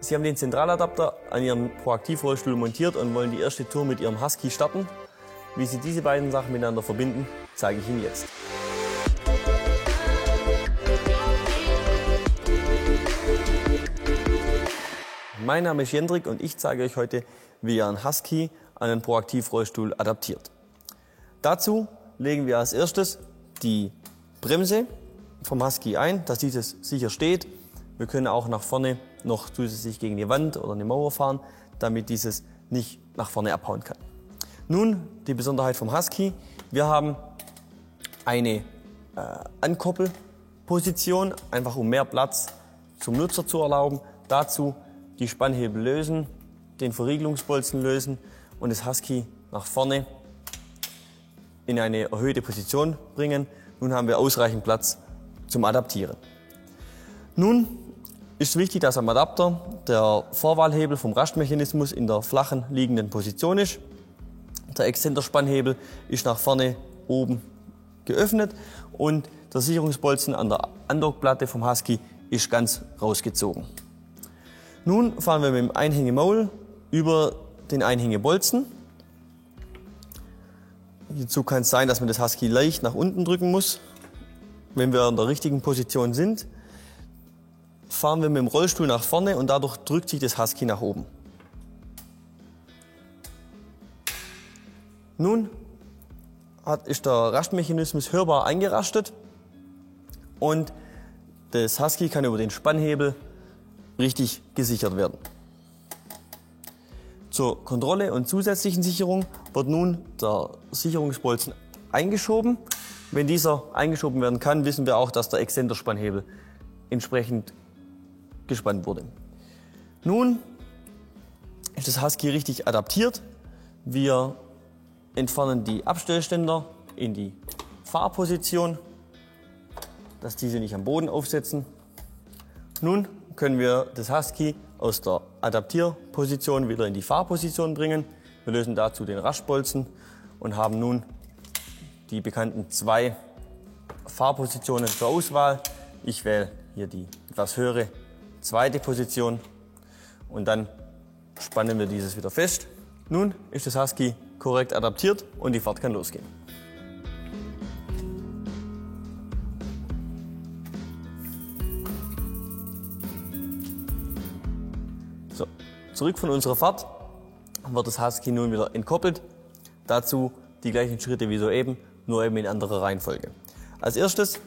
Sie haben den Zentraladapter an Ihrem Proaktiv-Rollstuhl montiert und wollen die erste Tour mit Ihrem Husky starten. Wie Sie diese beiden Sachen miteinander verbinden, zeige ich Ihnen jetzt. Mein Name ist Jendrik und ich zeige euch heute, wie ihr einen Husky an einen Proaktiv-Rollstuhl adaptiert. Dazu legen wir als erstes die Bremse vom Husky ein, dass dieses sicher steht. Wir können auch nach vorne noch zusätzlich gegen die Wand oder eine Mauer fahren, damit dieses nicht nach vorne abhauen kann. Nun die Besonderheit vom Husky. Wir haben eine Ankoppelposition, einfach um mehr Platz zum Nutzer zu erlauben. Dazu die Spannhebel lösen, den Verriegelungsbolzen lösen und das Husky nach vorne in eine erhöhte Position bringen. Nun haben wir ausreichend Platz zum Adaptieren. Nun ist wichtig, dass am Adapter der Vorwahlhebel vom Rastmechanismus in der flachen liegenden Position ist. Der Exzenterspannhebel ist nach vorne oben geöffnet und der Sicherungsbolzen an der Andockplatte vom Husky ist ganz rausgezogen. Nun fahren wir mit dem Einhängemaul über den Einhängebolzen. Hierzu kann es sein, dass man das Husky leicht nach unten drücken muss. Wenn wir in der richtigen Position sind, fahren wir mit dem Rollstuhl nach vorne und dadurch drückt sich das Husky nach oben. Nun ist der Rastmechanismus hörbar eingerastet und das Husky kann über den Spannhebel richtig gesichert werden. Zur Kontrolle und zusätzlichen Sicherung wird nun der Sicherungsbolzen eingeschoben. Wenn dieser eingeschoben werden kann, wissen wir auch, dass der Exzenterspannhebel entsprechend gespannt wurde. Nun ist das Husky richtig adaptiert. Wir entfernen die Abstellständer in die Fahrposition, dass diese nicht am Boden aufsetzen. Nun können wir das Husky aus der Adaptierposition wieder in die Fahrposition bringen. Wir lösen dazu den Rastbolzen und haben nun die bekannten zwei Fahrpositionen zur Auswahl. Ich wähle hier die etwas höhere zweite Position und dann spannen wir dieses wieder fest. Nun ist das Husky korrekt adaptiert und die Fahrt kann losgehen. So, zurück von unserer Fahrt wird das Husky nun wieder entkoppelt. Dazu die gleichen Schritte wie soeben, nur eben in anderer Reihenfolge. Als erstes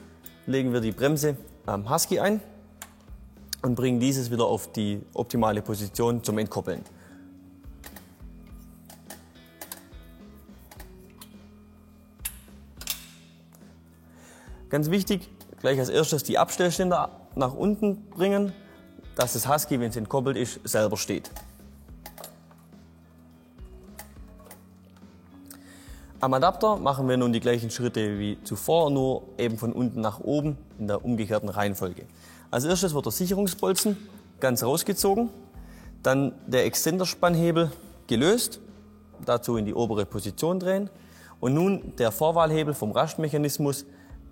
legen wir die Bremse am Husky ein und bringen dieses wieder auf die optimale Position zum Entkoppeln. Ganz wichtig, gleich als erstes die Abstellständer nach unten bringen, dass das Husky, wenn es entkoppelt ist, selber steht. Am Adapter machen wir nun die gleichen Schritte wie zuvor, nur eben von unten nach oben in der umgekehrten Reihenfolge. Als erstes wird der Sicherungsbolzen ganz rausgezogen, dann der Exzenterspannhebel gelöst, dazu in die obere Position drehen und nun der Vorwahlhebel vom Rastmechanismus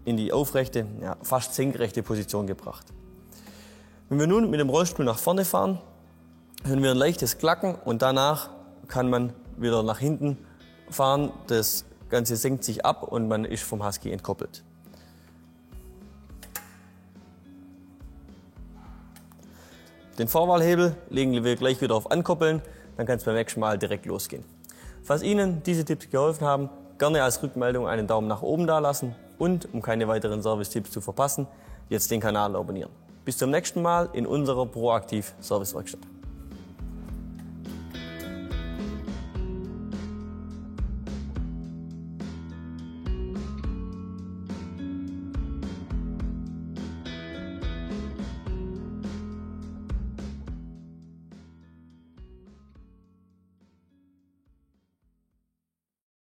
in die aufrechte, ja, fast senkrechte Position gebracht. Wenn wir nun mit dem Rollstuhl nach vorne fahren, hören wir ein leichtes Klacken und danach kann man wieder nach hinten fahren. Das Ganze senkt sich ab und man ist vom Husky entkoppelt. Den Vorwahlhebel legen wir gleich wieder auf Ankoppeln, dann kann es beim nächsten Mal direkt losgehen. Falls Ihnen diese Tipps geholfen haben, gerne als Rückmeldung einen Daumen nach oben dalassen und, um keine weiteren Service-Tipps zu verpassen, jetzt den Kanal abonnieren. Bis zum nächsten Mal in unserer Proaktiv Servicewerkstatt.